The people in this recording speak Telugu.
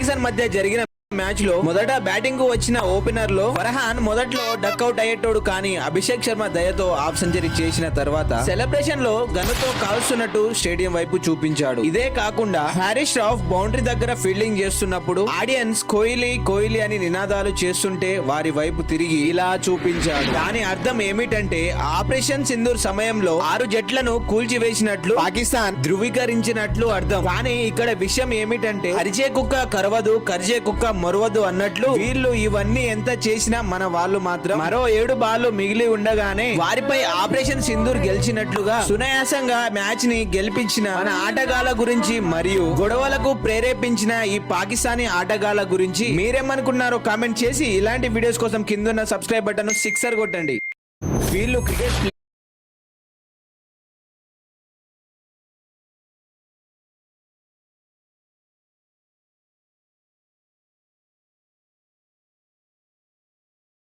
పాకిస్తాన్ మధ్య జరిగిన మ్యాచ్ లో మొదట బ్యాటింగ్ వచ్చిన ఓపెనర్ లో ఫర్హాన్ మొదట్లో డక్అవుట్ అయ్యేటోడు, కానీ అభిషేక్ శర్మ దయతో హాఫ్ సెంచరీ చేసిన తర్వాత సెలబ్రేషన్ లో గన్నుతో కాల్స్తున్నట్టు స్టేడియం వైపు చూపించాడు. ఇదే కాకుండా హారిస్ రాఫ్ బౌండరీ దగ్గర ఫీల్డింగ్ చేస్తున్నప్పుడు ఆడియన్స్ కోహ్లీ కోహ్లీ అని నినాదాలు చేస్తుంటే వారి వైపు తిరిగి ఇలా చూపించాడు. దాని అర్థం ఏమిటంటే ఆపరేషన్ సింధూర్ సమయంలో 6 జట్లను కూల్చివేసినట్లు పాకిస్తాన్ ధృవీకరించినట్లు అర్థం. కానీ ఇక్కడ విషయం ఏమిటంటే అరిచే కుక్క కరవదు, కరిచే కుక్క మరవదు అన్నట్లు వీళ్ళు ఇవన్నీ ఎంత చేసినా మన వాళ్ళు మాత్రం మరో 7 బాళ్లు మిగిలి ఉండగానే వారిపై ఆపరేషన్ సింధూర్ గెలిచినట్లుగా సునాయాసంగా మ్యాచ్ ని గెలిపించిన మన ఆటగాళ్ల గురించి మరియు గొడవలకు ప్రేరేపించిన ఈ పాకిస్తానీ ఆటగాళ్ల గురించి మీరేమనుకున్నారో కామెంట్ చేసి ఇలాంటి వీడియోస్ కోసం కింద సబ్స్క్రైబ్ బటన్ 6 కొట్టండి. వీళ్ళు క్రికెట్